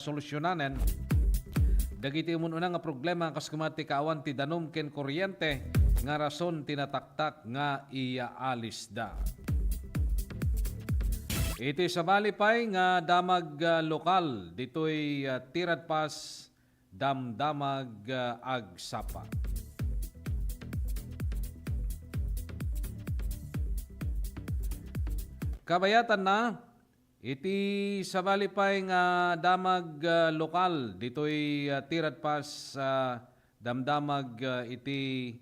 solusyonanen dagiti umununa nga problema kas kumati kaawan ti danom ken kuryente nga rason tinataktak nga iaalis da. Iti sabali pay nga damag lokal ditoy tirad pas damdamag agsapa. Kabayatan na iti sabali pay nga damag lokal ditoy tirad pas damdamag iti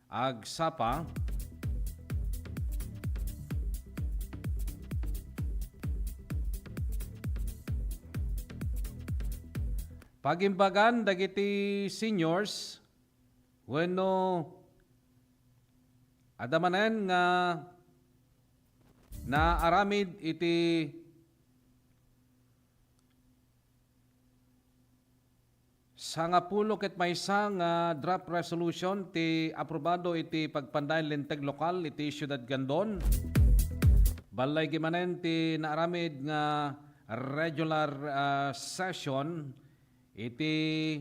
agsapa. Pagimbagan dagiti seniors wenno adamanen nga naaramid iti sangapulo ket maysa nga draft resolution ti aprobado iti pagpandayon linteg lokal iti Siyudad Gandon. Balay gimanen ti naaramid nga regular session iti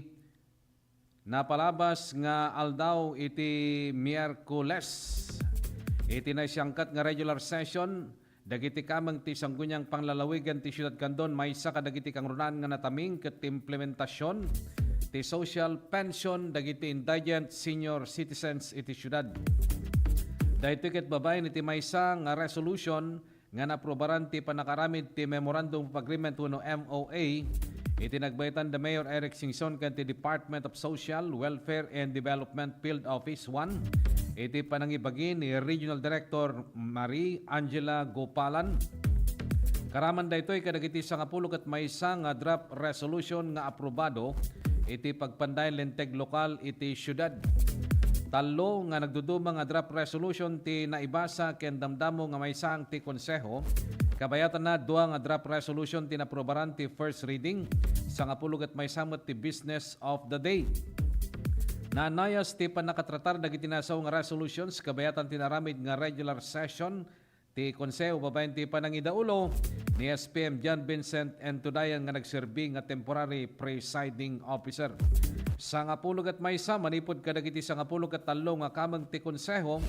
napalabas nga aldaw iti Miyerkules. Iti naisangkat nga regular session dagiti kamang ti sanggunyang panglalawigan ti Siyudad Gandon maysa kadagiti kangrunaan nga nataming ket implementasyon ti social pension dagiti indigent senior citizens iti siyudad. Dahito ket babaen iti maysa nga resolution nga naprobaran ti panakaramid ti Memorandum of Agreement wenno MOA iti nagbaytan the Mayor Eric Singson ken ti Department of Social, Welfare and Development Field Office 1 iti panangibagi ni Regional Director Marie Angela Gopalan. Karaman daytoy kadagiti sangapulo ket maysa nga draft resolution nga aprobado iti pagpandayon linteg lokal iti siyudad. Talo nga nagduduma nga draft resolution ti naibasa ken damdamo nga maysa ang ti konseho. Kabayatan na dua nga draft resolution ti naprobaran ti first reading sangapulo ket maysa met ti business of the day. Nanayas ti panakatratar dagiti nasaw nga resolutions kabayatan tinaramid nga regular session ti konseho babaen ti panangidaulo ni SPM John Vincent Entudayan nga nagserbi nga temporary presiding officer. Sangapulo ket maysa manipod kadagiti sangapulo ket tallo nga kamang ti konseho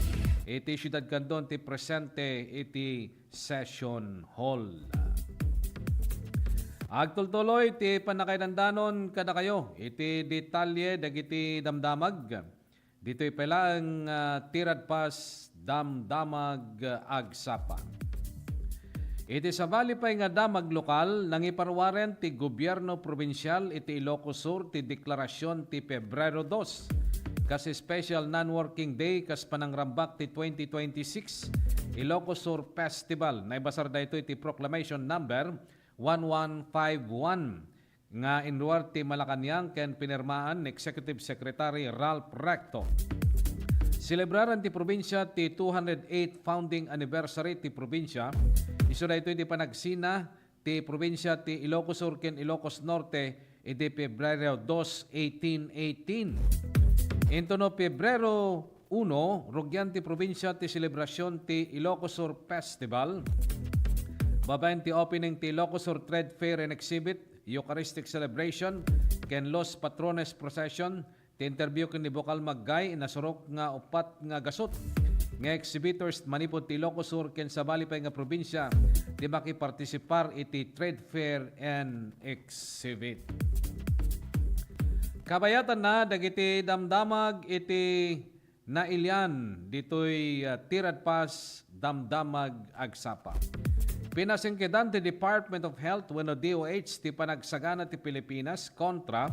iti Siyudad Gandon ti presente iti session hall. Agtultuloy ti panakaidandanon kada kayo iti detalye dagiti damdamag. Dito'y pala ang tirad pas damdamag agsapa. Iti sabali pay nga damag lokal nangiparwaren ti gobyerno probinsyal iti Ilocos Sur ti deklarasyon ti Pebrero 2 kasi special non-working day kas panangrambak ti 2026 Ilocos Sur Festival. Naibasar da ito iti proclamation number 1151 nga inluar ti Malacanang ken pinirmaan ni Executive Secretary Ralph Recto. Celebraran ti probinsya ti 208 founding anniversary ti probinsya. Isu da ito iti panagsina ti probinsya ti Ilocos Sur ken Ilocos Norte iti Pebrero 2, 1818. Into no Pebrero 1, rugyan ti probinsya ti selebrasyon ti Ilocos Sur Festival. Babaen ti opening ti Ilocos Sur Trade Fair and Exhibit, Eucharistic Celebration, ken Los Patrones Procession, ti interview ken ni Bokal Maggay, nasurok nga upat nga gasot. Nga exhibitors manipod ti Ilocos Sur ken sabali pay nga probinsya di makipartisipar iti Trade Fair and Exhibit. Kabayatan na dagiti damdamag iti nailyan ditoy tirad pas damdamag agsapa. Pinasingkedan ti Department of Health wenno DOH ti panagsagana ti Pilipinas kontra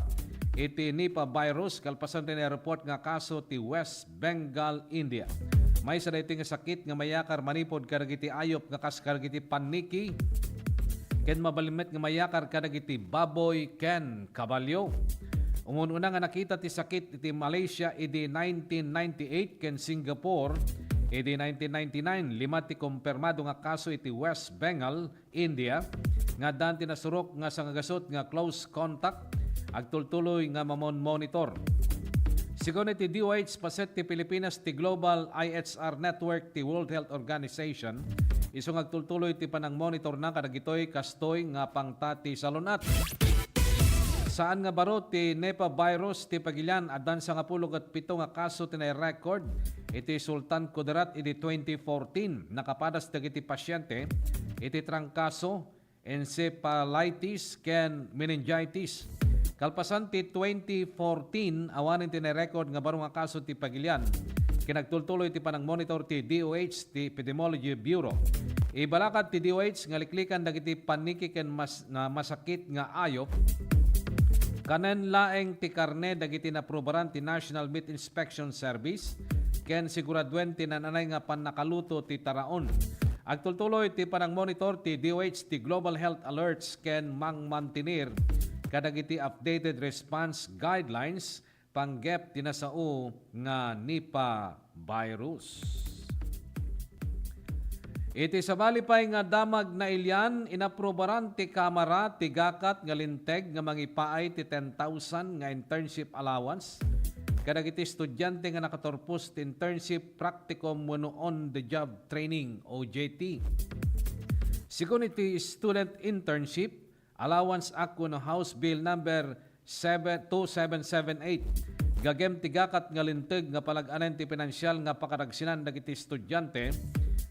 iti Nipah virus kalpasan ti report nga kaso ti West Bengal, India. May sa dahiting sakit nga mayakar manipod kadagiti ayop nga kas kadagiti paniki ken mabalimet nga mayakar kadagiti baboy ken kabalyo. Umununa nga nakita ti sakit iti Malaysia iti 1998 ken Singapore iti 1999. Lima ti kumpirmado nga kaso iti West Bengal, India nga danti nasurok nga sangagasot nga close contact agtultuloy nga mamon monitor. Sigon iti DOH paset ti Pilipinas ti Global IHR Network ti World Health Organization isong agtultuloy ti panang monitor na kadagitoy kastoy nga pangtati salunat. Saan nga baro ti Nipah virus ti pagilyan adan sa nga 17 nga kaso tinay record iti Sultan Kudarat iti 2014 nakapadas dagiti pasyente iti trangkaso, encephalitis ken meningitis. Kalpasan ti 2014 awanin tinay record nga baro nga kaso ti pagilyan kinagtultuloy ti panang monitor ti DOH ti Epidemiology Bureau. Ibalakad ti DOH nga liklikan dagiti paniki ken masakit nga ayop kanen laeng ti karne dagiti naprobaran ti National Meat Inspection Service ken siguraduen ti nananay nga pannakaluto ti taraon. Agtultuloy ti panang monitor ti DOH ti Global Health Alerts ken mangmantinir kadagiti updated response guidelines panggep tinasao nga Nipah virus. Iti sabali pay nga damag na ilyan, inaprobaran ti Kamara ti gakat nga linteg nga mangipaay ti 10,000 nga internship allowance. Kadagiti estudyante nga nakatorpos ti internship practicum wenno on the job training OJT. Sigun iti Student Internship Allowance Act no House Bill number 2778. Gagem ti gakat nga linteg nga palag-anen ti pinansyal nga pakaragsinan dagiti estudyante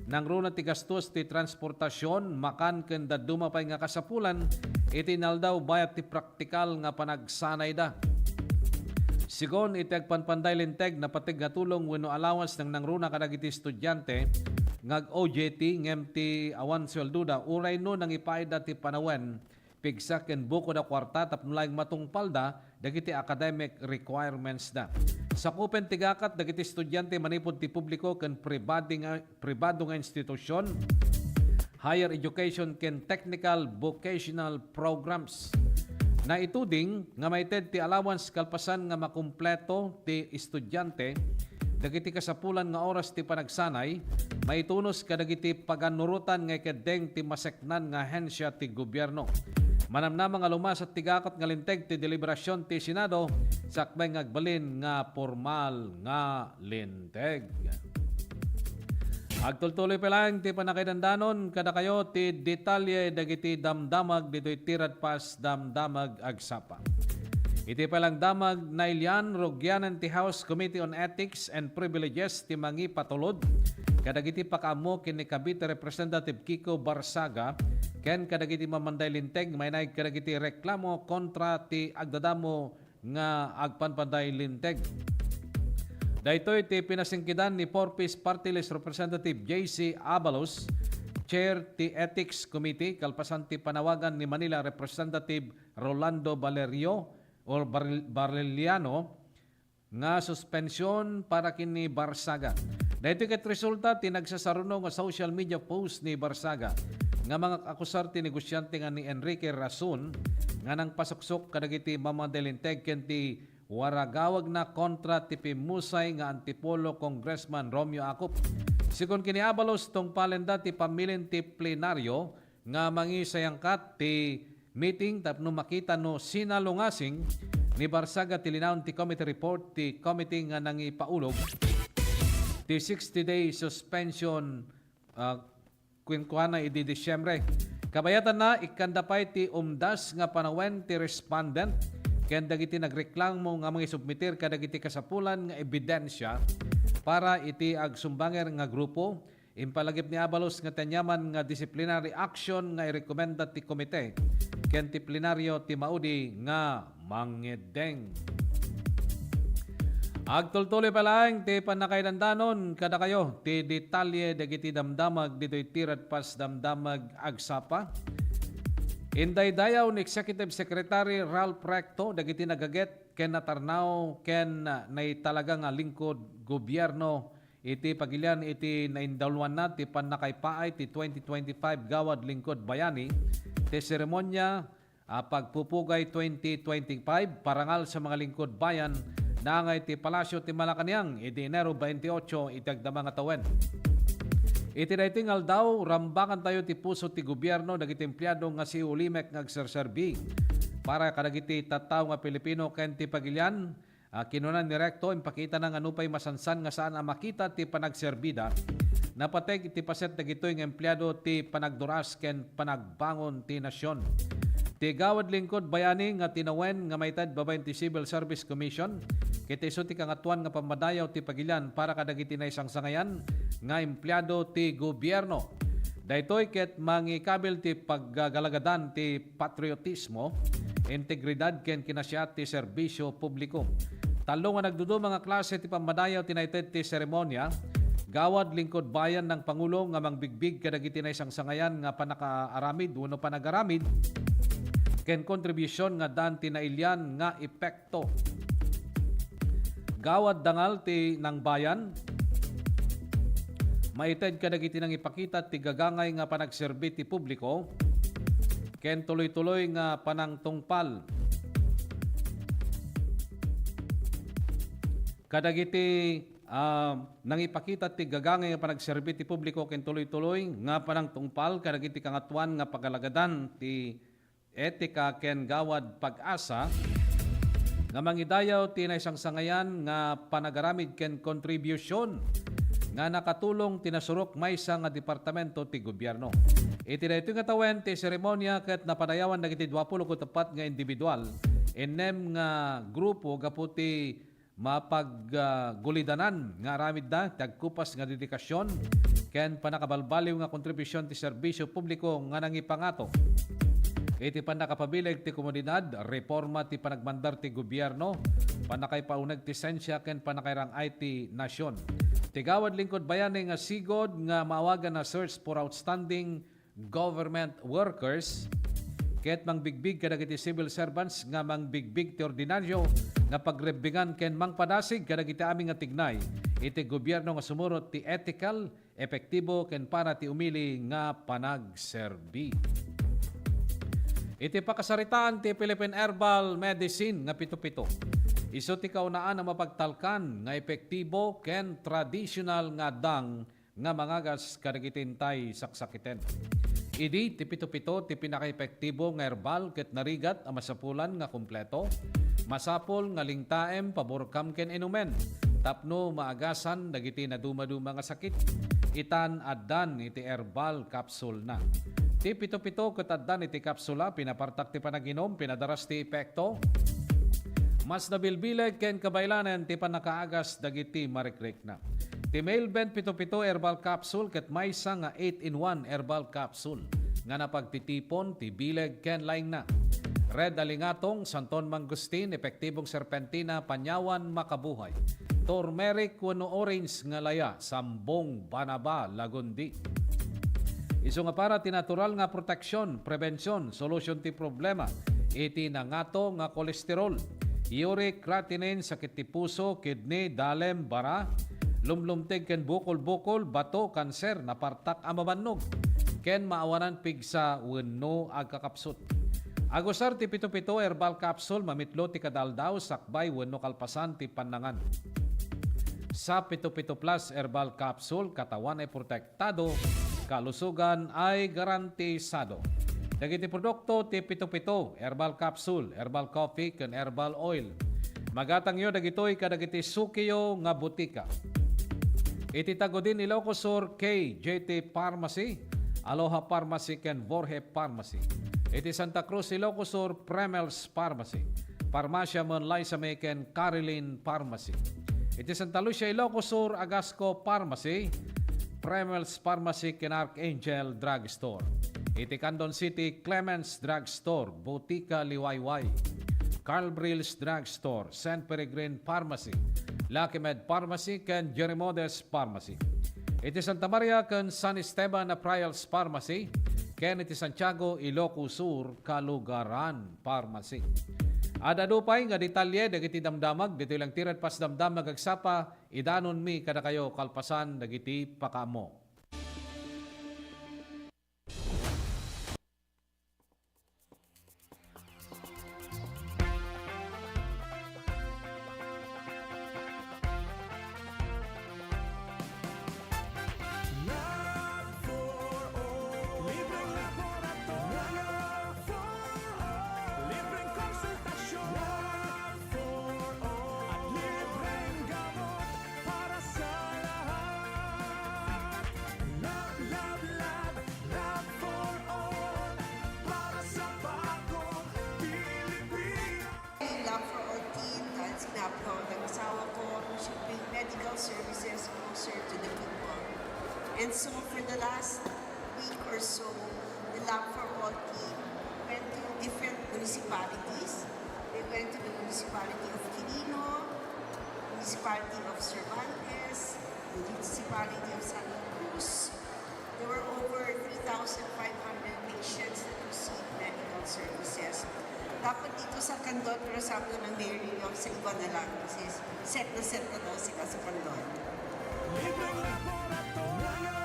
nang runa ti gastos ti transportasyon makan ken daduma pay nga kasapulan iti naldaw bayat ti praktikal nga panagsanay da. Sigon iti agpanpanday linteg na patig nga tulong wenno allowance nang nangruna kadagiti estudyante ngag OJT ngem ti awan swelduda uray no nang ipaida ti panawen pigsa ken buko da kwarta tapno laing matungpal da dagiti academic requirements da. Sakupen ti gakat dagiti estudyante manipod ti publiko ken pribado nga institusyon, higher education ken technical vocational programs. Na ituding nga maited ti allowance kalpasan nga makumpleto ti estudyante dagiti kasapulan nga oras ti panagsanay maitunos kadagiti paganurutan nga kedeng ti maseknan nga hensya ti gobyerno. Manamnama nga lumasat ti gakat nga linteg ti deliberasyon ti Senado sakbay nga agbalin nga formal nga linteg. Agtultuloy pa lang ti panakaidandanon kada kayo ti detalye dagiti damdamag dito'y tirad pas damdamag agsapa. Iti palang damag na ilyan rogyanan ti House Committee on Ethics and Privileges ti mangi patulod kadagiti pakamo ken ni Cavite Representative Kiko Barsaga ken kadagiti mamanday linteg may naig kadagiti reklamo kontra ti agdadamo nga agpanpanday linteg. Daytoy ti pinasingkidan ni Porpis Party List Representative JC Abalos, Chair ti Ethics Committee, kalpasan ti panawagan ni Manila Representative Rolando Valerio or Barreliano nga suspensyon para kini Barsaga. Dahito ket resulta ti nagsasaruno nga social media post ni Barsaga nga mga akusar ti negosyante nga ni Enrique Rason nga nang pasuksok kadagiti mamandelinteg ken ti waragawag na kontra ti pimusay nga antipolo Congressman Romeo Acop. Sigon kini Abalos tong palenda ti pamilin ti plenaryo nga mangisayangkat ti meeting tapno makita no sinalungasing ni Barsaga ti linawon ti committee report ti committee nga nangipaulog ti 60-day suspension kuana idi Disyembre. Kabayatan na ikandapay ti umdas nga panawen ti respondent ken dagiti nagreklamo nga mga submitir kadagiti kasapulan nga ebidensya para iti agsumbanger nga grupo. Impalagip ni Abalos nga tanyaman nga disciplinary action nga irekomenda ti komite ken ti plenaryo ti maudi nga mangedeng. Agtultuloy pa lang ti panakaidandanon kada kayo ti detalye dagiti damdamag dito'y tirad pas damdamag agsapa. Inday dayaw ni Executive Secretary Ralph Recto dagiti nagaget ken natarnaw ken nay talaga nga lingkod gobyerno iti pagilian iti naindalwan na ti panakaypaay ti 2025 Gawad Lingkod Bayani ti seremonya pagpupugay 2025 parangal sa mga lingkod bayan na ngay ti Palasyo ti Malacañang iti Enero 28 iti agdama nga tawen. Iti daytingal daw rambakan tayo ti puso ti gobyerno dagiti empleyado nga si Ulimek nga agserserbi para kadagiti tattao nga Pilipino ken ti pagilian. Kinunan ni Recto, impakita ng anupay masansan nga saan ang makita ti panagserbida. Napateg ti paset na gito'y ng empleyado ti panagduras ken panagbangon ti nasyon. Tigawad lingkod bayani nga tinawen nga maytad babayin ti Civil Service Commission kiti isu ti kangatuan nga pamadayaw ti pagilian para kadagiti na isang sangayan nga empleyado ti gobyerno. Daytoy ket mangikabil ti paggalagadan ti patriotismo, integridad ken kinasiat ti serbisyo publiko. Talo nga nagdudo mga klase ti pamadayaw tinayted ti seremonya, gawad lingkod bayan ng Pangulo nga mangbigbig kadagiti na isang sangayan nga panakaaramid wenno panagaramid ken kontribusyon nga dan tinailyan nga epekto. Gawad dangal ti ng bayan, maited kadagiti nang ipakita ti gagangay nga panagserbi ti publiko, ken tuloy-tuloy nga panangtungpal. Kadagiti nang ipakita ti gagangay nga panagserbi ti publiko, ken tuloy-tuloy nga panangtungpal kadagiti kangatuan nga pagalagadan ti etika ken gawad pag-asa nga mangidayaw ti na isang sangayan nga panagaramid ken kontribusyon nga nakatulong tinasurok maysa nga departamento ti gobyerno. Iti daytoy nga tawen ti seremonya ket napadayawan dagiti 24 nga individual enem nga grupo gapu ti mapaggulidanan nga aramid da tagkupas nga dedikasyon ken panakabalbaliw nga kontribusyon ti serbisyo publiko nga nangipangato. Iti panakapabileg ti komunidad, reforma ti panagmandar ti gobyerno, panakay paunag ti sensya ken panakayrang IT nasyon. Tigawad lingkod bayani nga sigod nga maawagan na search for outstanding government workers, ket mangbigbig kadagiti civil servants nga mangbigbig ti ordinaryo nga pagrebingan ken mangpadasig kadagiti aming nga tignay iti gobyerno nga sumurot ti ethical, epektibo ken para ti umili nga panagserbi. Iti pakasaritaan ti Philippine Herbal Medicine nga pito-pito. Isu ti kaunaan na mapagtalkan nga epektibo ken traditional nga dang nga mangagas kadagitintay saksakiten. Idi ti pito-pito ti pinaka-epektibo nga herbal ket narigat a masapulan nga kompleto. Masapol nga lingtaem paborkam ken inumen. Tapno maagasan dagiti na dumaduma nga sakit. Itan addan iti herbal capsule na. Ti pito-pito kataddan iti kapsula, pinapartak ti panaginom, pinadaras ti epekto. Mas nabilbileg ken kabaylanan ti panakaagas dagiti marikrek na. Ti Mailbent pito-pito herbal capsule ket maysa nga 8-in-1 herbal capsule nga napagtitipon ti bileg ken laing na. Red alingatong, santon mangustin, epektibong serpentina, panyawan makabuhay. Turmeric wenno orange nga laya, sambong banaba lagundi. Isu nga para ti natural nga proteksyon, prevensyon, solusyon ti problema. Iti nangato nga kolesterol, uric, creatinine, sakit ti puso, kidney, dalem, bara, lumlumtig ken bukol-bukol, bato, kanser, napartak amabannog, ken maawanan pigsa wenno agkakapsut. Agusar ti pito-pito herbal capsule mamitlo ti kadaldaw, sakbay wenno kalpasan ti panangan. Sa pito-pito plus herbal capsule, katawan ay protektado, kalusugan ay garantisado. Dagiti produkto ti pito-pito, herbal capsule, herbal coffee, ken herbal oil. Magatangyo dagitoy kadagiti sukiyo nga butika. Ititago din Ilocos Sur K, JT Pharmacy, Aloha Pharmacy, ken Borje Pharmacy. Iti Santa Cruz, Ilocos Sur, Premels Pharmacy, Parmasya Monlaysame, ken Caroline Pharmacy. Iti Santa Lucia, Ilocos Sur, Agasco Pharmacy, Premels Pharmacy, ken Archangel Drugstore. Iti Candon City, Clements Drugstore, Botica Liwayway, Carl Brills Drugstore, San Peregrine Pharmacy, Lucky Med Pharmacy, ken Jerimodes Pharmacy. Iti Santa Maria ken San Esteban Aprials Pharmacy, ken iti Santiago, Ilocos Sur, Kalugaran Pharmacy. Adadupay nga detalye dagiti damdamag, dito lang tirat pas damdamag agsapa, idanon mi kada kayo kalpasan dagiti pakamo. And so for the last week or so, the Lab for All team went to different municipalities. They went to the municipality of Quirino, municipality of Cervantes, the municipality of Santa Cruz. There were over 3,500 patients that received medical services. Dapat dito sa Candon, pero sabi ko ng Mayor Liliong, sa iba na lang kasi set na daw sila sa Candon. Libreng laboratorio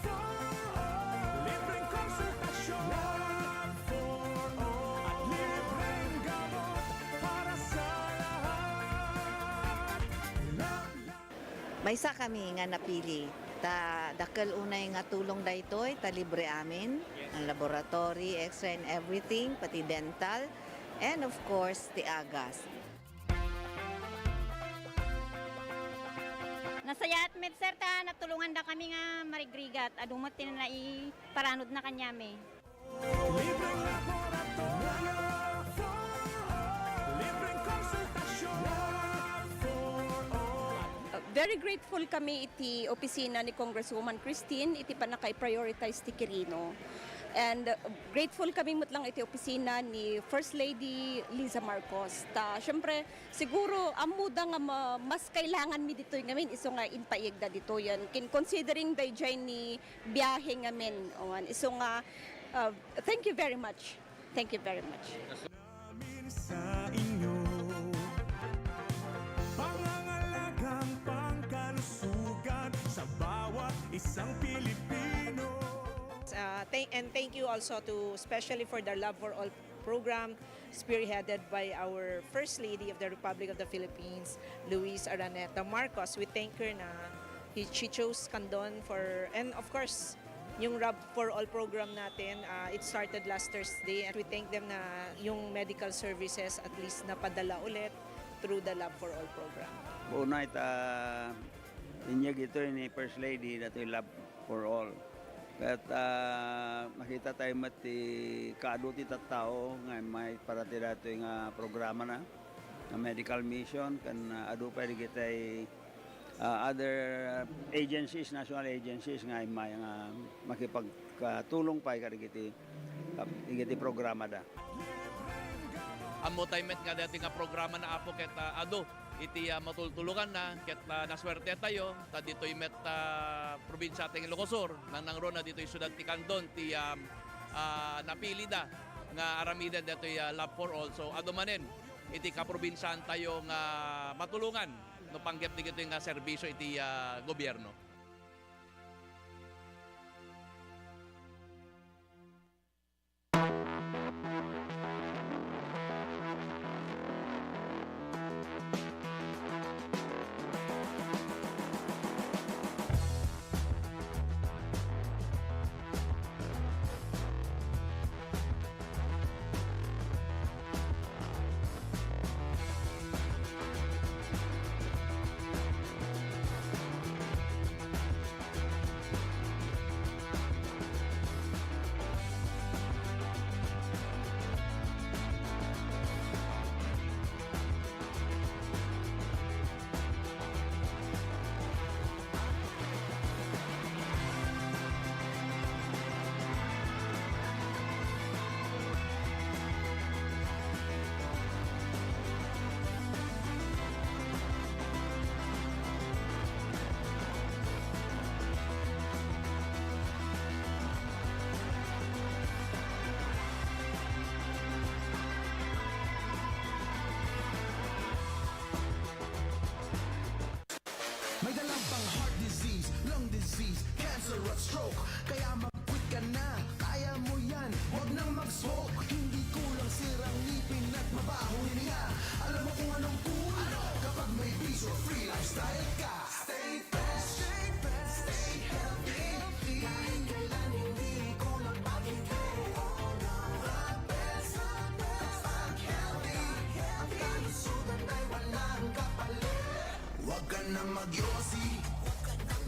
for all. Libreng konsultasyon for all. At libreng gamot para sa lahat. Maysa kami nga napili. Dakal unay nga tulong daytoy, ta libre amin. Ang laboratory, X-ray and everything, pati dental. And of course, the agas. Nasayat med sir ta natulungan da kami nga marigrigat adumot tin na iparanod na kanyame. Libreng laboratorio for all. Libreng konsultasyon for all. Very grateful kami iti opisina ni Congresswoman Christine iti panakay-prioritize ti Quirino. And grateful kami mutlang iti opisina ni First Lady Liza Marcos. Syempre, siguro amuda nga mas kailangan mi dito ngamin iso nga inpaigda dito yan. Considering dayjay ni biyahe ngamin. Iso nga, thank you very much. Thank you very much. Namin sa inyo pangangalagang pangkalusugan sa bawat isang Pilipino. Thank you also to especially for the Love for All program spearheaded by our First Lady of the Republic of the Philippines, Luis Araneta Marcos. We thank her na she chose Candon for, and of course, yung Love for All program natin, it started last Thursday and we thank them na yung medical services at least napadala ulit through the Love for All program. Una ita inyag ito ni First Lady na ito yung Love for All. At makita tayo mati kaaduti tao nga may parati dato yung programa na medical mission kan adu pa rin kita other agencies, national agencies nga may makipagtulong pa ikiti programa da. Amo tayo met nga dati nga programa na apo ket adu iti matultulungan na ket naswerte tayo ta dito met probinsya ting Ilocosur nang nangrona dito siyudad ti Candon ti napili da nga aramiden dito Love for All. So adu manen iti kaprobinsyan tayo nga matulungan no panggep dito nga serbisyo iti gobyerno. May dalang pang heart disease, lung disease, cancer at stroke. Kaya mag-quit ka na, kaya mo yan. Huwag nang mag-smoke, hindi kulang sirang ngipin at mabahong hininga. Alam mo kung anong cool? Kapag may peace or free lifestyle ka. Stay fresh, stay healthy. Kahit kailan hindi kulang pag-ibig. The best, kapag healthy. Ang kalusugan ay walang kapalit. Huwag ka nang magyosi, huwag ka nang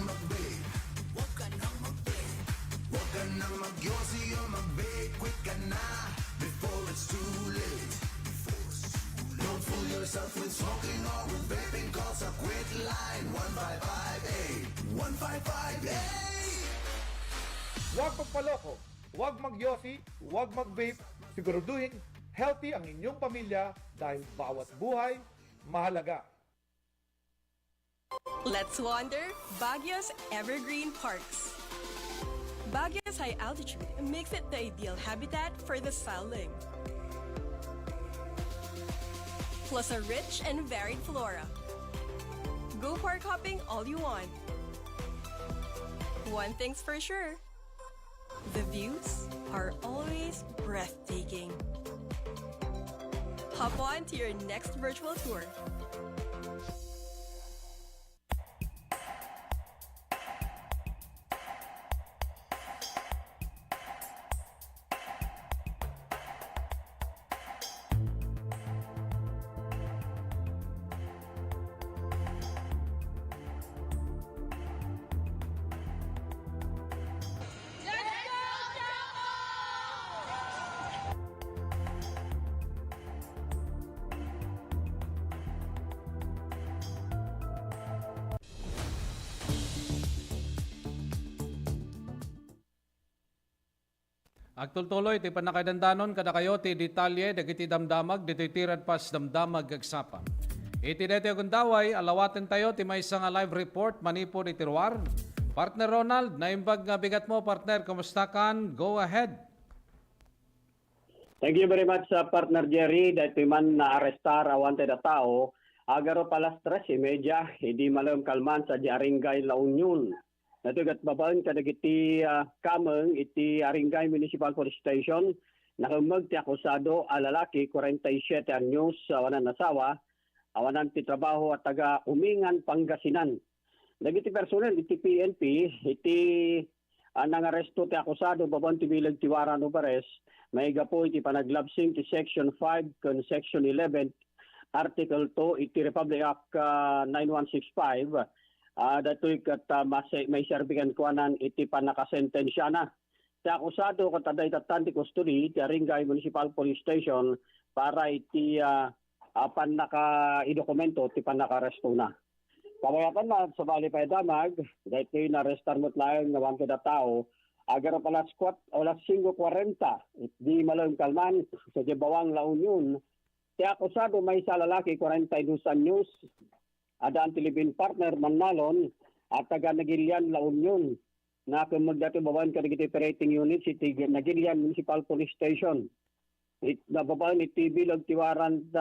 mag-vape, huwag ka nang magyosi o mag-vape. Quit ka na before it's too late. Don't fool yourself with smoking or with vaping. Call sa quit line 1558 155A. Huwag magpaloko, huwag magyosi, huwag mag-vape. Siguraduhin healthy ang inyong pamilya dahil bawat buhay mahalaga. Let's wander Baguio's evergreen parks. Baguio's high altitude makes it the ideal habitat for the starling. Plus a rich and varied flora. Go park hopping all you want. One thing's for sure, the views are always breathtaking. Hop on to your next virtual tour. Agtultuloy, ti panakadandanon kada kayo ti detalye dagiti damdamag diti tirad pas damdamag agsapan. Iti deti agundaway, alawaten tayo ti maysa nga live report manipod iti ruwar. Partner Ronald, naimbag nga bigat mo partner, kumusta kan? Go ahead. Thank you very much partner Jerry. Dahil man na-arrestar awan tayo tao, agaro pala stress media, hindi malam kalman sa Aringay La Union. Natugat babaan kadagiti kameng iti Aringay Municipal Police Station, nakamag ti akusado a lalaki 47 anyos awanan nasawa, awanan ti trabaho at taga Umingan, Pangasinan. Dagiti personel iti PNP iti nangaresto ti akusado babaan ti bilang tiwara no bares, maiga po iti panaglabsing ti Section 5 kon Section 11 Article 2 iti Republic Act 9165. Dato'y kat may serbikan kuanan iti panakasentensya na. Sa akusado kataday tatanti custody ti Aringay Municipal Police Station para iti panaka-idokumento ti panakaresto na. Kabayatan na sa bali pa damag, dahil na-arrestar mo't lang nawan kada tao, agar pala squat olas 5:40, di malang kalman sa Bawang La Union. Ti akusado may sa lalaki 42 anyos, adaan tilibin partner Manalon at taga Nagilian La Union na kumagdati babawan kadagiti operating unit si Nagilian Municipal Police Station. Nababawan iti bilag tiwaran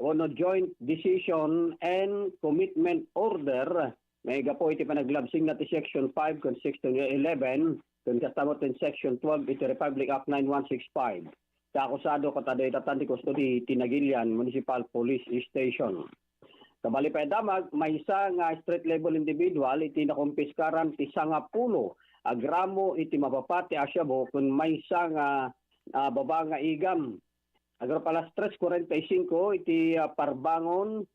ono joint decision and commitment order. May gapo iti panaglabsing na ti Section 5 kon Section 11 kon kastamot in Section 12 iti Republic Act 9165. Sa akusado kataday tatanti custody ti Nagilian Municipal Police Station. Kabali pa damag, may isa nga street level individual iti nakumpiskaran ti 10 agramo iti mapapati asyabo kung may isa nga baba nga igam. Agro pala stress 45 iti parbangon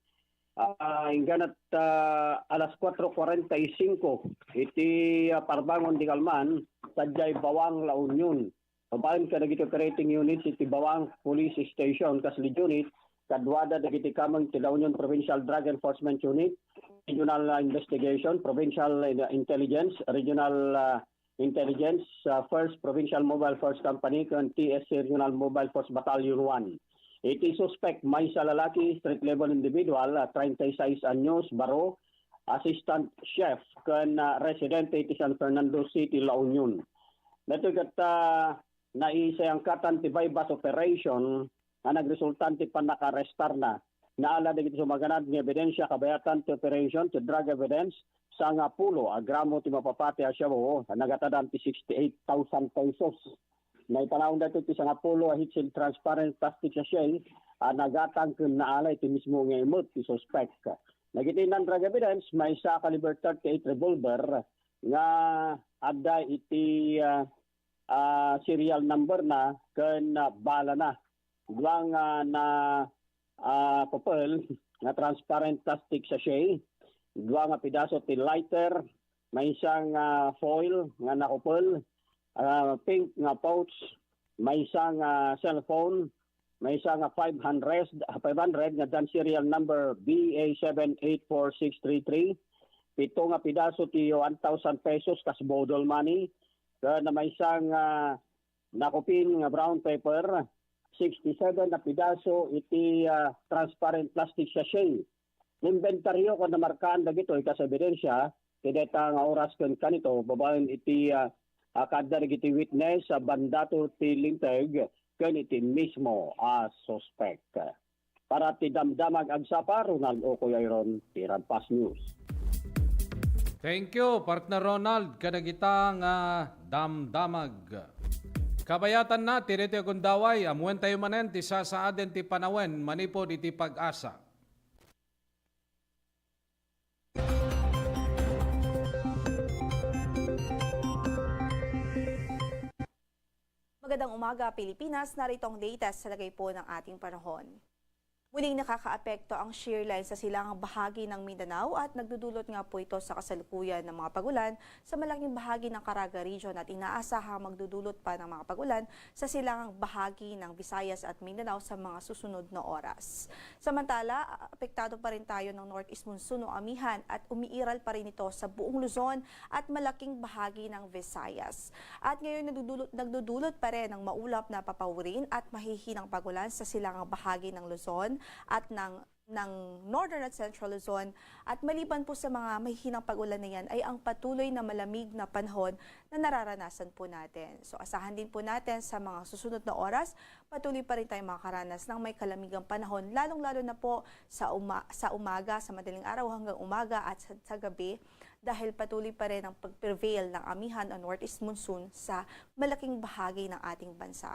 inganat alas 4:45 iti parbangon di Kalman sadyay Bawang La Union. Papain ka nagiti operating units iti Bawang Police Station kasli unit kadwada dagiti kamang ti La Union Provincial Drug Enforcement Unit, Regional Investigation, Provincial Intelligence, Regional Intelligence, First Provincial Mobile Force Company, kan TSC Regional Mobile Force Battalion 1. Iti suspect may sa lalaki, street level individual, 36 anyos, baro, assistant chef, kan residente iti San Fernando City, La Union. Natugat naisayangkatan ti bypass operation na nagresultante pa nakarestar na. Naala na dito sumaganad ng ebidensya kabayatan ti operation ti drug evidence sa nga pulo agramo ti mapapati asyabo nagatadam ti 68,000 pesos. Na ipanahon dito ti sa nga pulo hits and transparent plastic sa shell nagatang kun naala iti mismo nga imot ti suspect. Nagitinan drug evidence may sa caliber 38 revolver nga adda iti serial number na ken bala na. Duang na papel na transparent plastic sachet, duang pidaso ti lighter, may isang foil nga nakupel, pink nga pouch, may isang cellphone, may isang 500 nga dan serial number BA784633, pito nga pidaso ti 1,000 pesos kas bodol money. Na may isang nakupin nga brown paper, 67 na pidaso iti transparent plastic sachet. Inventaryo ko na markaan dagito ikas ebidensya, kideta nga oras kanito, babayan iti kada iti witness sa bandato ti linteg, kan iti mismo suspect. Para ti damdamag agsapa, Ronald Ocoyayron, Tirampas News. Thank you, partner Ronald. Kadagitang damdamag. Kabayatan na, tiriti agundaway, amuan tayo manen, ti sasaaden ti panawen, manipod iti pag-asa. Magandang umaga, Pilipinas. Narito ang latest sa lagay po ng ating panahon. Muling nakakaapekto ang shear line sa silangang bahagi ng Mindanao at nagdudulot nga po ito sa kasalukuyan ng mga pagulan sa malaking bahagi ng Caraga Region at inaasahang magdudulot pa ng mga pagulan sa silangang bahagi ng Visayas at Mindanao sa mga susunod na oras. Samantala, apektado pa rin tayo ng northeast monsoon o amihan at umiiral pa rin ito sa buong Luzon at malaking bahagi ng Visayas. At ngayon nagdudulot pa rin ng maulap na papawirin at mahihinang pagulan sa silangang bahagi ng Luzon at ng Northern at Central Luzon. At maliban po sa mga mahihinang pag-ulan na yan ay ang patuloy na malamig na panahon na nararanasan po natin. So asahan din po natin sa mga susunod na oras, patuloy pa rin tayong makakaranas ng may kalamigang panahon, lalong-lalo na po sa umaga, sa madaling araw hanggang umaga at sa gabi, dahil patuloy pa rin ang pag-prevail ng amihan o northeast monsoon sa malaking bahagi ng ating bansa.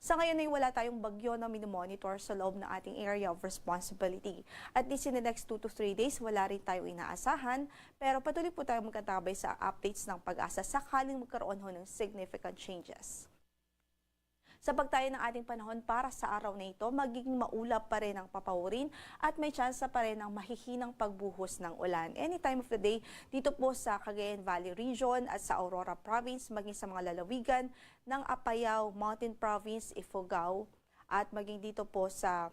Sa ngayon ay wala tayong bagyo na minomonitor sa loob ng ating area of responsibility. At least in the next 2 to 3 days, wala rin tayong inaasahan, pero patuloy po tayong magkatabay sa updates ng pag-asa sakaling magkaroon ho ng significant changes. Sa pagtayo ng ating panahon para sa araw na ito, magiging maulap pa rin ang papawirin at may tsansa pa rin ng mahihinang pagbuhos ng ulan. Any time of the day, dito po sa Cagayan Valley Region at sa Aurora Province, maging sa mga lalawigan ng Apayao, Mountain Province, Ifugao, at maging dito po sa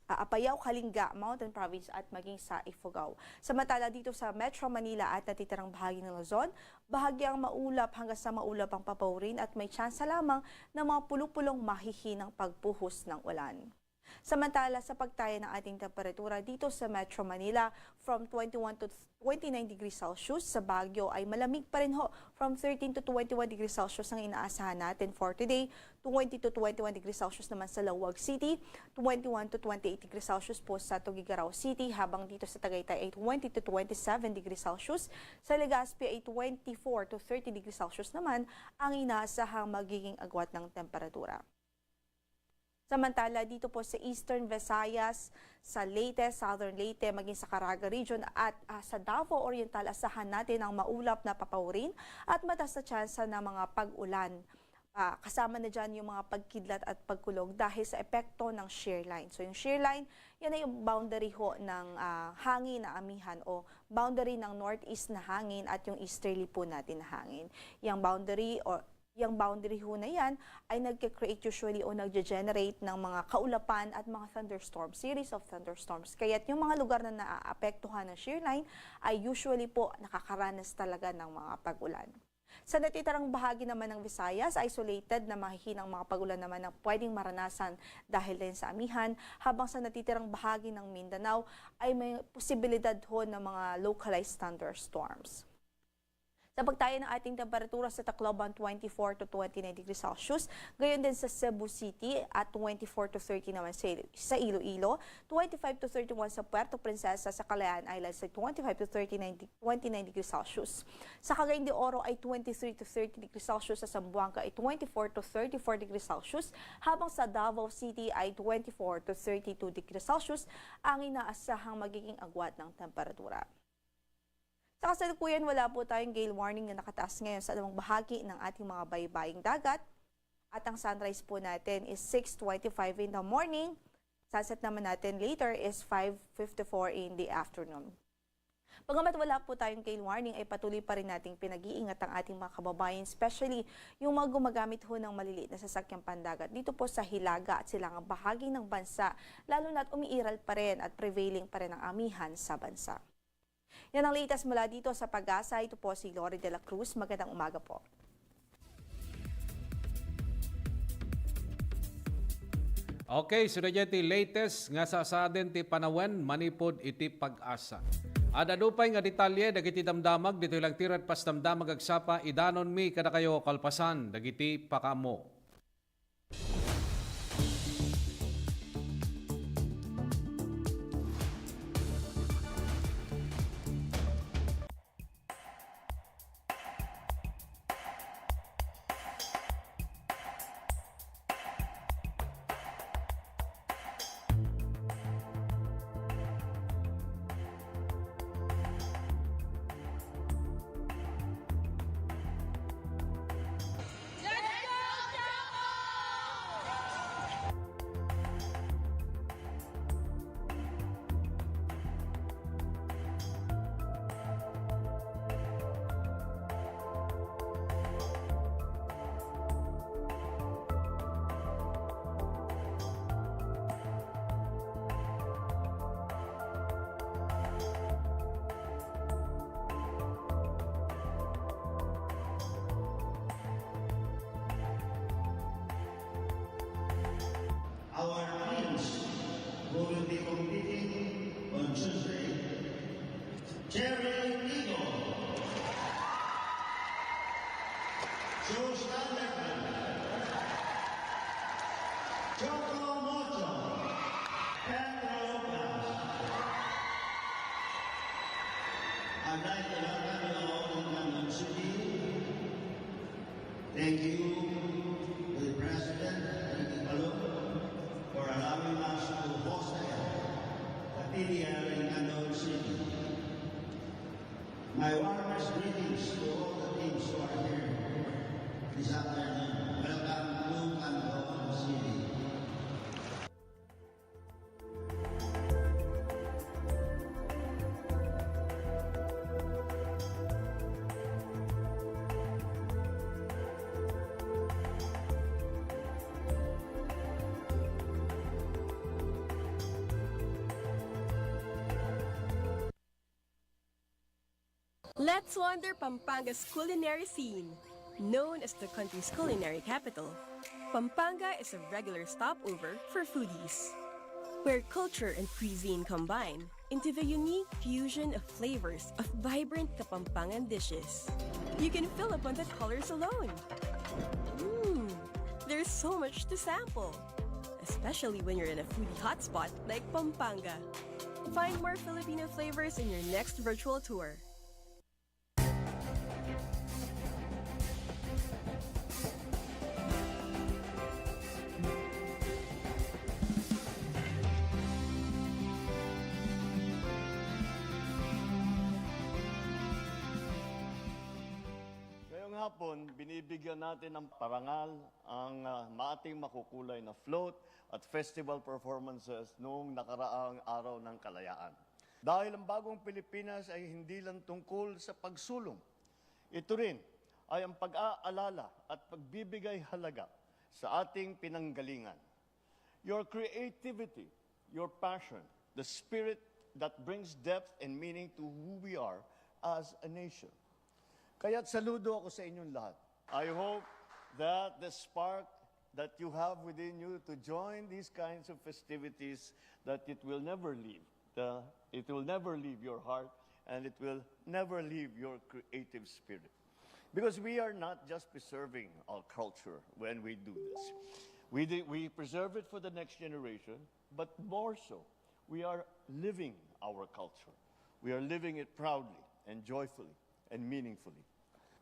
Apayao, Kalinga, Mountain Province at maging sa Ifugao. Samantala dito sa Metro Manila at natitirang bahagi ng Luzon, bahagyang maulap hanggang sa maulap ang papawirin at may tsansa lamang ng mga pulupulong mahihinang pagbuhos ng ulan. Samantala sa pagtaya ng ating temperatura dito sa Metro Manila, from 21 to 29 degrees Celsius. Sa Baguio ay malamig pa rin ho, from 13 to 21 degrees Celsius ang inaasahan natin for today. 20 to 21 degrees Celsius naman sa Laoag City, 21 to 28 degrees Celsius po sa Tuguegarao City, habang dito sa Tagaytay ay 20 to 27 degrees Celsius. Sa Legazpi ay 24 to 30 degrees Celsius naman ang inaasahang magiging agwat ng temperatura. Samantala, dito po sa Eastern Visayas, sa Leyte, Southern Leyte, maging sa Caraga Region at sa Davao Oriental, asahan natin ang maulap na papawirin at mataas na tsansa ng mga pag-ulan. Kasama na dyan yung mga pagkidlat at pagkulog dahil sa epekto ng shear line. So yung shear line, yan ay yung boundary ho ng hangin na amihan o boundary ng northeast na hangin at yung easterly po natin na hangin. Yung boundary ho na yan ay nagke-create usually o nagge-generate ng mga kaulapan at mga thunderstorms, series of thunderstorms. Kaya't yung mga lugar na naaapektuhan ng shear line ay usually po nakakaranas talaga ng mga pag-ulan. Sa natitirang bahagi naman ng Visayas, isolated na mahihinang mga pag-ulan naman ang pwedeng maranasan dahil din sa amihan, habang sa natitirang bahagi ng Mindanao ay may posibilidad ho ng mga localized thunderstorms. Sa pagtayo ng ating temperatura sa Tacloban, 24 to 29 degrees Celsius. Gayon din sa Cebu City at 24 to 30 naman sa Iloilo. 25 to 31 sa Puerto Princesa, sa Kalayaan Islands ay 25 to 29 degrees Celsius. Sa Cagayan de Oro ay 23 to 30 degrees Celsius. Sa Zamboanga ay 24 to 34 degrees Celsius. Habang sa Davao City ay 24 to 32 degrees Celsius ang inaasahang magiging agwat ng temperatura. Sa kasalukuyan, wala po tayong gale warning na nakataas ngayon sa anumang bahagi ng ating mga baybaying dagat. At ang sunrise po natin is 6:25 in the morning. Sunset naman natin later is 5:54 in the afternoon. Bagamat wala po tayong gale warning, ay patuloy pa rin nating pinag-iingat ang ating mga kababayan, especially yung mga gumagamit ho ng maliliit na sasakyang pandagat dito po sa Hilaga at silangang bahagi ng bansa, lalo na't umiiral pa rin at prevailing pa rin ang amihan sa bansa. Yan ang latest mula dito sa Pag-asa. Ito po si Lori de la Cruz. Magandang umaga po. Okay, sunod yan ti latest nga sa aden ti panawen, manipod iti Pag-asa. Adadupay nga detalye, dagiti damdamag, dito lang tirat pas damdamag agsapa, idanon mi kada kayo kalpasan, dagiti pakamo. Our teams who will be competing on Tuesday. Jerry Eagle, Joe Stanleyman, Choco Mocho, Pedro Lopez. I'd like to welcome you all to London City. Thank you to the President, Ricky Palum, for allowing us to host the PDL in London City. My warmest greetings to all the teams who are here this afternoon. Welcome to London City. Let's wander Pampanga's culinary scene. Known as the country's culinary capital, Pampanga is a regular stopover for foodies, where culture and cuisine combine into the unique fusion of flavors of vibrant Kapampangan dishes. You can fill up on the colors alone. There's so much to sample, especially when you're in a foodie hotspot like Pampanga. Find more Filipino flavors in your next virtual tour. Ngayong hapon, binibigyan natin ng parangal ang maating makukulay na float at festival performances noong nakaraang araw ng kalayaan. Dahil ang bagong Pilipinas ay hindi lang tungkol sa pagsulong. Ito rin ay ang pag-aalala at pagbibigay halaga sa ating pinanggalingan. Your creativity, your passion, the spirit that brings depth and meaning to who we are as a nation. Kaya't saludo ako sa inyong lahat. I hope that the spark that you have within you to join these kinds of festivities, that it will never leave. It will never leave your heart, and it will never leave your creative spirit. Because we are not just preserving our culture when we do this. We preserve it for the next generation, but more so, we are living our culture. We are living it proudly and joyfully and meaningfully.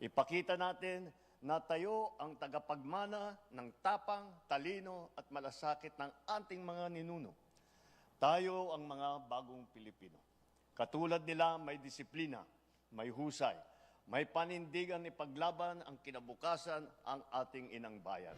Ipakita natin na tayo ang tagapagmana ng tapang, talino at malasakit ng ating mga ninuno. Tayo ang mga bagong Pilipino. Katulad nila, may disiplina, may husay, may panindigan ipaglaban ang kinabukasan ang ating inang bayan.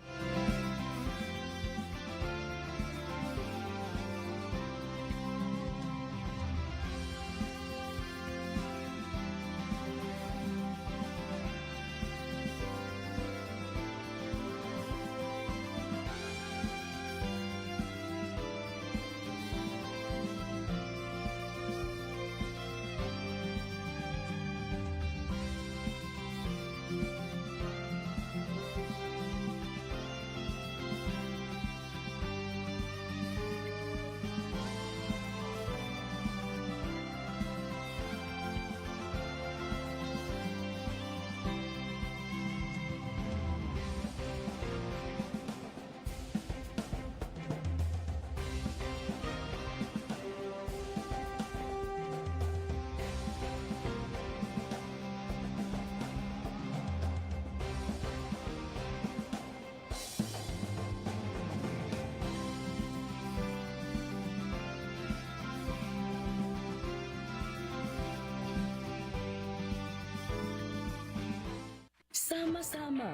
Sama-sama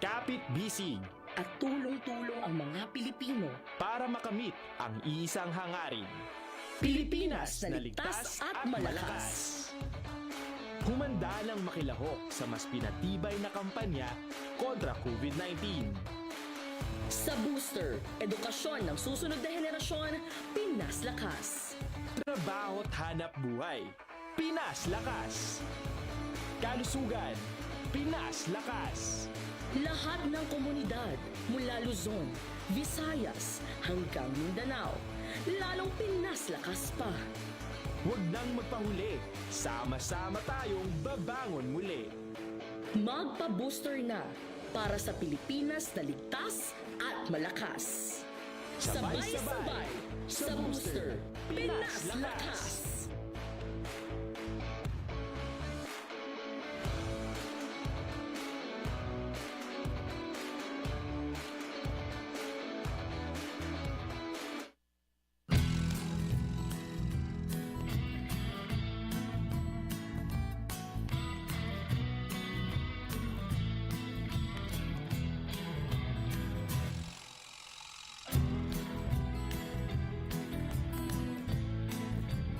kapit-bisig at tulong-tulong ang mga Pilipino. para makamit ang iisang hangarin. Pilipinas na ligtas at malakas. Humanda ng makilahok sa mas pinatibay na kampanya kontra COVID-19. Sa booster, edukasyon ng susunod na henerasyon, Pinas Lakas. Trabaho't hanap buhay, Pinas Lakas. Kalusugan, Pinas Lakas. Lahat ng komunidad mula Luzon, Visayas hanggang Mindanao, lalong Pinas Lakas pa. Huwag nang magpahuli, sama-sama tayong babangon muli. Magpa-booster na para sa Pilipinas na ligtas at malakas. Sabay-sabay sa booster, Pinas Lakas.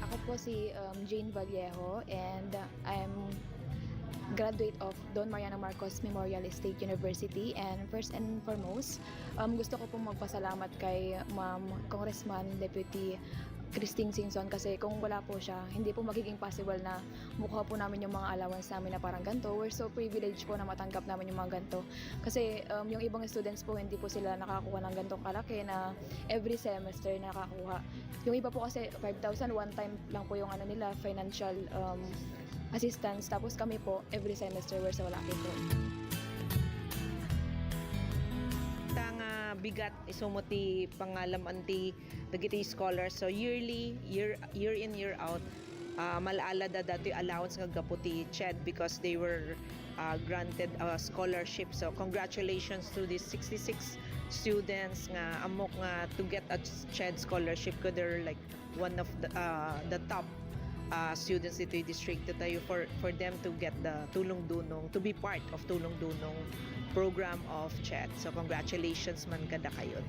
Ako po si Jane Vallejo and I'm graduate of Don Mariano Marcos Memorial State University, and first and foremost, gusto ko pong magpasalamat kay Ma'am Congressman Deputy Christine Singson, kasi kung wala po siya, hindi po magiging possible na mukha po namin yung mga allowance namin na parang ganito. We're so privileged po na matanggap namin yung mga ganito. Kasi yung ibang students po, hindi po sila nakakuha ng ganitong kalaki na every semester nakakuha. Yung iba po kasi 5,000 one time lang po yung nila, financial assistance. Tapos kami po, every semester we're so lucky po. Bigat isumuti pangalam anti dagiti scholars, so yearly year in year out malaala da dati allowance nga gaputi CHED because they were granted a scholarship. So congratulations to these 66 students nga amok nga to get a CHED scholarship, ko they're like one of the top students dito yung district tayo for them to get the tulong dunong, to be part of tulong dunong program of CHED. So congratulations man kada kayo.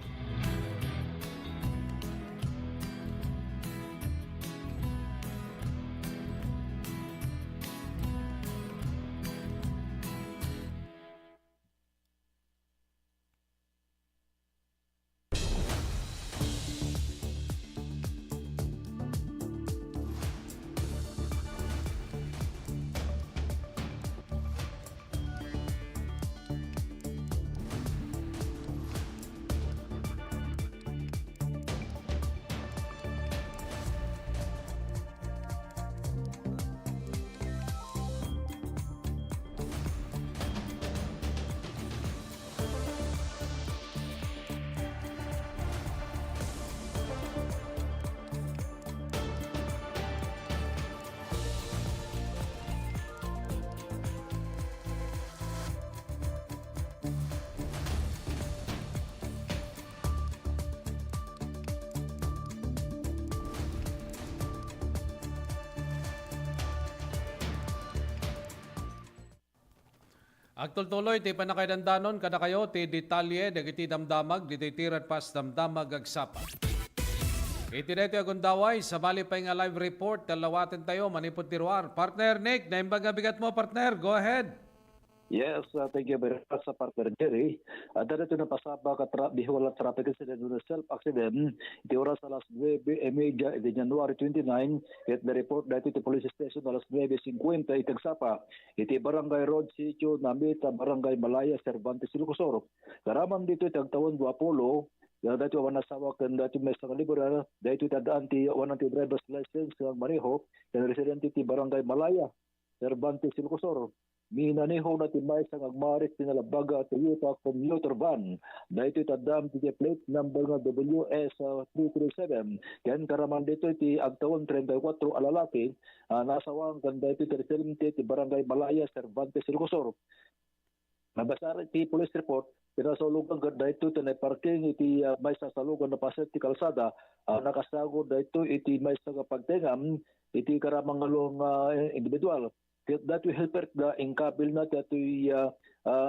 Agtultuloy ti panakaidandanon kada kayo ti detalye dagiti damdamag diti tirat pas damdamag agsapa. Iti dito agundaway sa bali pa nga live report dalawatin tayo manipod tiruar. Partner Nick, naimbaga bigat mo partner, go ahead. Yes, thank you very much sa partner Jerry. Dito na pasaba ka bihuwala traffic accident na self-accident. Iti oras alas 9:30 iti January 29. At the report dito iti police station alas 9:50 itagsapa. Iti Barangay Road Sitio Namita, Barangay Malaya, Cervantes, Ilocos. Karaman dito iti agtawon do Apollo. Dito wana sawa kan dito may sa libera. Dito tadaan ti wana ti driver's license ng maneho. Kan residente ti Barangay Malaya, Cervantes, Ilocos. Minaneho na timay sa ngagmaris tinalabaga Toyota commuter van. Dito itadam ti plate number nga WS337. Ken karaman dito iti agtawon 34 alalaki. Nasawang ganda ito residente ti Barangay Malaya, Cervantes, Ilocos. Nabasara iti police report. Pinasulugan dito iti parking iti may sasalugan na paset ti kalsada. Nakasagod dito iti may sa pagtengam iti karamang along individual. That will help the inkabil na ito'y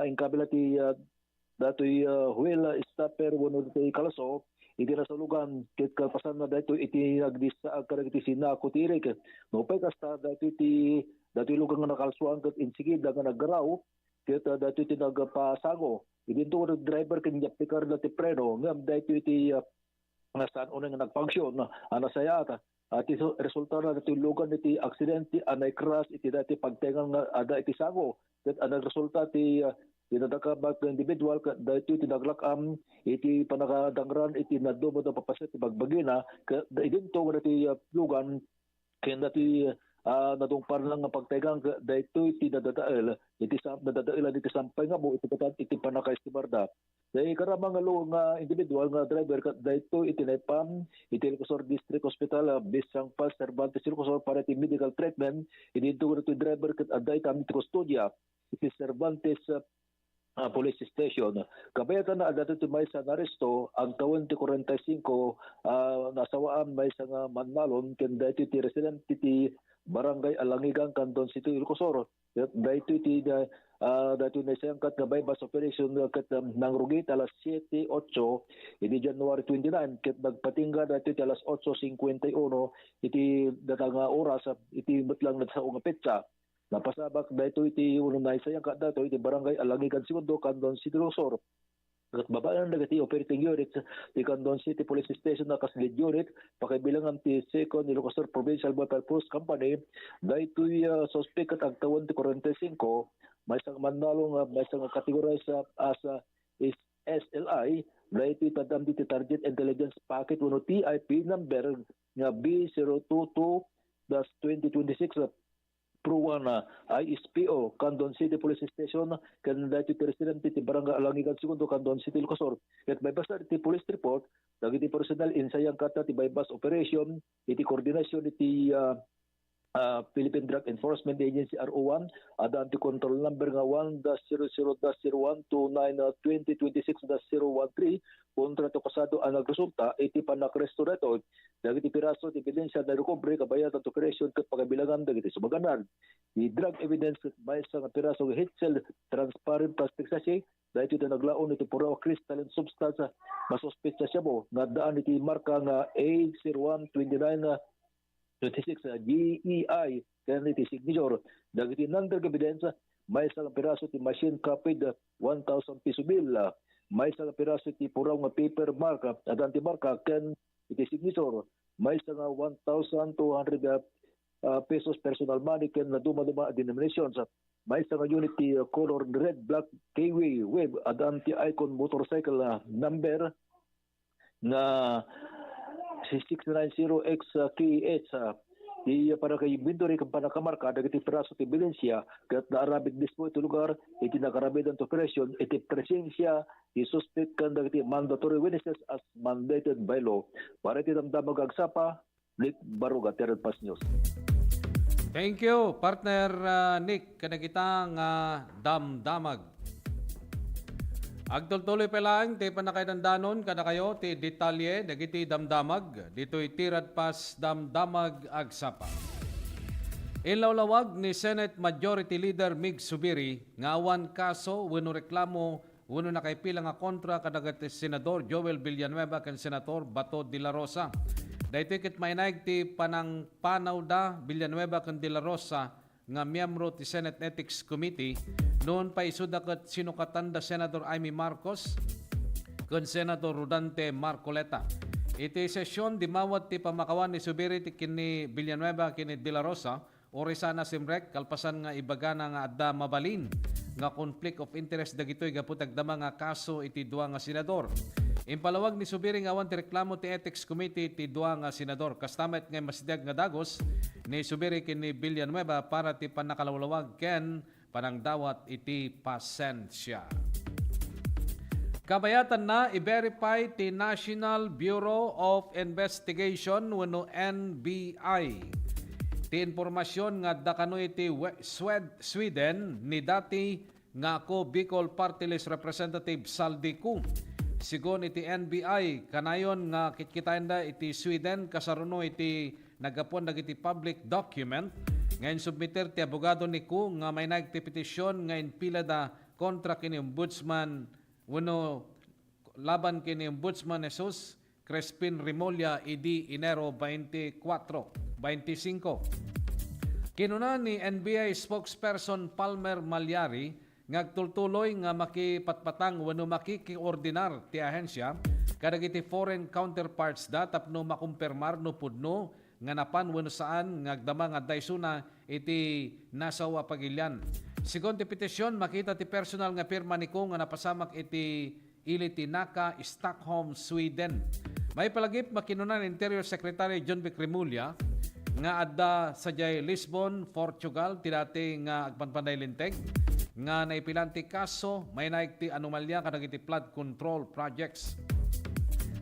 in kabila ti datoy huwela stopper wano ti kalaso iti nasulugan ket kalpasan na daytoy iti nagdisa kadagiti sinako ti irek no pay kasta datoy lugar nga nakalsuan ket insigid nga naggaraw ket datoy ti nagpasago idinto nga driver ken yapikar dati preno ngam daytoy ti nga saan unang nagfunction anasaya ata at resulta na dati lugar iti aksidente anay crash iti dati pagtengan nga ada iti sago ket ang resulta ti tinadakabag ng individual dahito tinaglakam iti panakadangran iti nadobo na papaset ti bagbagina idinto nga dati lugan ken dati nadungpar lang nga pagtegang dahito iti nadadael nadadaelan iti sampay nga mo iti panakaestimarda dahil karamang nga individual nga driver dahito iti naipam iti Ilocosur District Hospital bisang pas Cervantes Ilocosur para iti medical treatment idinto nga dati driver ket aday kami iti kustodya iti Cervantes police station. Kabayatan na adato ti may sa naresto ang taon ti 45 nasawaan may sa nga manmalon ken dayto ti resident ti barangay Alangigan Canton City Ilocosur. Dayto ti dayto na siyang kat nga bypass operation ket nang rugit alas 7:08 iti January 29 ket nagpatingga dayto ti alas 8:51 iti datang oras iti betlang na sa nga petsa. Napasabak dahito iti unay sayang dato iti barangay Alangigan Segundo Canton City Ilocosur. At babaan nagati operating unit ti Canton City Police Station na kaslid unit pakibilangan ti Second Ilocosur Provincial Motor Force Company dahito suspect at agtawan ti 45 may sang manalo nga may sang categorize as SLI dahito itadam ti Target Intelligence Packet 1 TIP number nga B022-2026 Pruwana ISPO Canton City Police Station kan dati ti resident ti barangay Alangigan Segundo Canton City Ilocosur ket may basta ti police report dagiti personnel insayang kata ti bypass operation iti koordinasyon iti Philippine Drug Enforcement Agency RO1 ada anti control number nga 1-00-0129-2026-013 kontra to kasado ang nagresulta iti panakresto dato dagiti piraso ti ebidensya na recovery kabayatan to operation ket pagabilangan dagiti sumaganan the drug evidence may sa piraso HCl transparent plastic sachet dahito iti naglaon iti puraw crystalline substance masuspetsa siya mo nga daan iti marka nga A0129 26 GEI kaya iti signature dagiti nandang ebidensya may isang piraso ti machine copied 1,000 piso bill may isang piraso ti puraw nga paper mark at antimarka ken iti signature may isang 1,200 pesos personal money ken na duma-duma denominations may isang unit ti color red black KW web at anti-icon motorcycle number na 690XKH di para kay inventory kang panakamarka dagiti piraso ti ebidensya ket naarabid mismo iti lugar iti nakarabid ang operation iti presensya ti suspect kan dagiti mandatory witnesses as mandated by law para iti damdamag agsapa Nick Baruga Terrell Pass News. Thank you partner Nick kanagitang damdamag. Agtultuloy pa lang, ti panakaidandanon, kada kayo, ti detalye, dagiti damdamag, dito'y tirad pas damdamag agsapa. Ilawlawag ni Senate Majority Leader Mig Zubiri, nga awan kaso, wano reklamo, wano nakaipilang nga kontra kadagati Senador Joel Villanueva kan Senator Bato de la Rosa. Dahito kit mainag ti panang panaw da Villanueva kan de la Rosa, nga miyembro ti Senate Ethics Committee noon pa isudakat sinukatan da Senator Amy Marcos kun Senator Rodante Marcoleta. Iti sesyon dimawat ti pamakawan ni Zubiri ti kini Villanueva kini De La Rosa orisana simrek kalpasan nga ibagana nga adda mabalin nga conflict of interest dagitoy gaputag dama nga kaso iti duwa nga senador. Impalawag ni Zubiri nga awan ti reklamo ti Ethics Committee ti duwa nga senador. Kastamet nga masdag nga dagos ni Zubiri kini Villanueva para ti panakalawlawag ken panangdawat iti pasensya. Kabayatan na i-verify ti National Bureau of Investigation wenno NBI. Ti informasyon nga dakanoy iti Sweden ni dati nga ako Bicol Party List Representative Saldico. Sigon iti NBI kanayon nga kitkitain da iti Sweden kasaruno iti nagapon dagiti public document ngayon submiter ti abogado ni Ku nga may nagti petisyon nga inpila da kontra kini Ombudsman laban kini Ombudsman Jesus Crespin Rimulya idi Enero 25. Kinuna ni NBI spokesperson Palmer Malyari ngagtultuloy nga makipatpatang wano makikiordinar ti ahensya kadagiti foreign counterparts da tapno makumpirmar no pudno nga napan wano saan ngagdama nga daysuna iti nasawa pagilyan. Sigon ti petisyon makita ti personal nga pirma ni ko nga napasamak iti ili ti Naka, Stockholm, Sweden. May palagip makinunan Interior Secretary John Vic Rimulya nga adda sa jay Lisbon, Portugal, ti dati nga agpanpanday linteg, nga naipilanti kaso, may naik ti anomalya kadagiti flood control projects.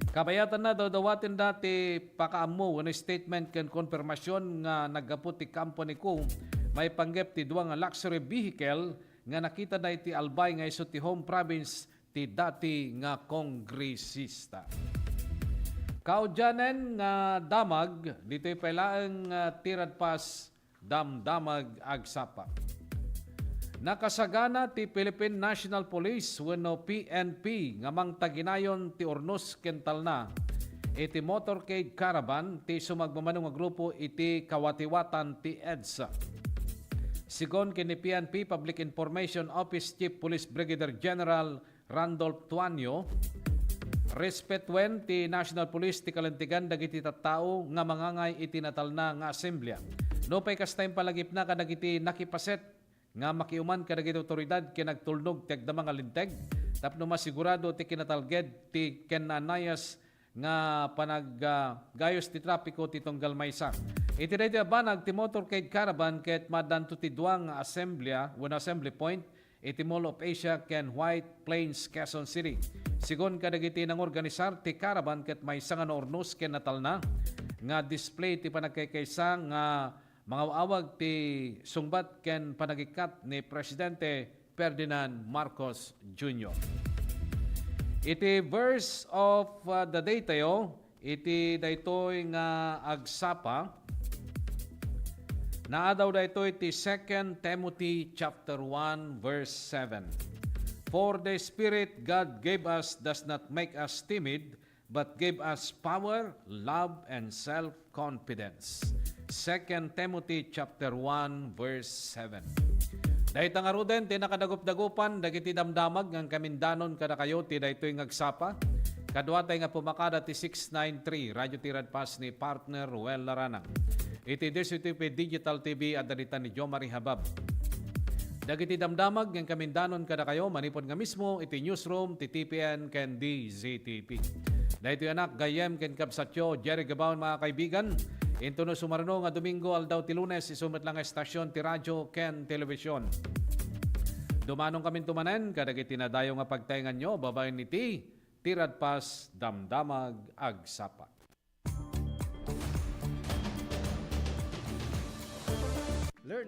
Kabayatan na dawatin dati pakaammo, wano statement ken konfirmasyon nga naggapot ti company ko, may panggep ti duwa nga luxury vehicle nga nakita na iti Albay nga iso ti home province ti dati nga kongresista. Kaudyanen nga damag, dito'y pailaang tirad pas damdamag agsapa. Nakasagana ti Philippine National Police wenno PNP nga mangtaginayon ti Ornos Kentalna iti motorcade caravan ti sumagmamanong nga grupo iti kawatiwatan ti EDSA. Sigon kini PNP Public Information Office Chief Police Brigadier General Randolph Tuanyo, respetwen ti National Police ti kalantigan dagiti tattao nga mangangay iti natalna nga asemblea. No pay kastayem palagip na kadagiti nakipaset nga makiuman kadagiti otoridad kinagtulnog ti agdama nga linteg tapno masigurado ti kinatalged ti kenanayas nga panaggayos ti trapiko ti tunggal maysa. Iti daytoy banag ti motorcade caravan ket madanto ti duang asemblea when assembly point iti Mall of Asia ken White Plains, Quezon City. Sigon kadagiti nang organisar ti caravan ket maysa nga Ornos ken natalna nga display ti panagkaykaysa nga mga awag ti sungbat ken panagikat ni Presidente Ferdinand Marcos Jr. Iti verse of the day tayo, iti daytoy nga agsapa, naadaw daytoy iti 2 Timothy chapter 1 verse 7. For the Spirit God gave us does not make us timid, but gave us power, love, and self-confidence. 2 Timothy chapter 1 verse 7. Dahita nga ruden, tinakadagup-dagupan, dagiti damdamag, ng kamindanon kada kayo, ti daytoy ngagsapa. Kadwatay nga pumakada ti 693, Radio Tirad Pas ni partner Ruel Laranang. Iti DCTV Digital TV at dalita ni Jo Marie Habab. Dagiti damdamag, ng kamindanon kada kayo, manipon nga mismo, iti newsroom, ti TPN, ken DZTP. Dahito anak, gayem, ken kapsatyo, Jerry Gabaon, mga kaibigan. Into no sumarno nga Domingo aldaw ti Lunes isumit lang nga estasyon ti radyo ken telebisyon. Dumanong kami tumanen kadagiti tinadayo nga pagtayngan nyo babae ni Tirad Pas damdamag agsapa. Learn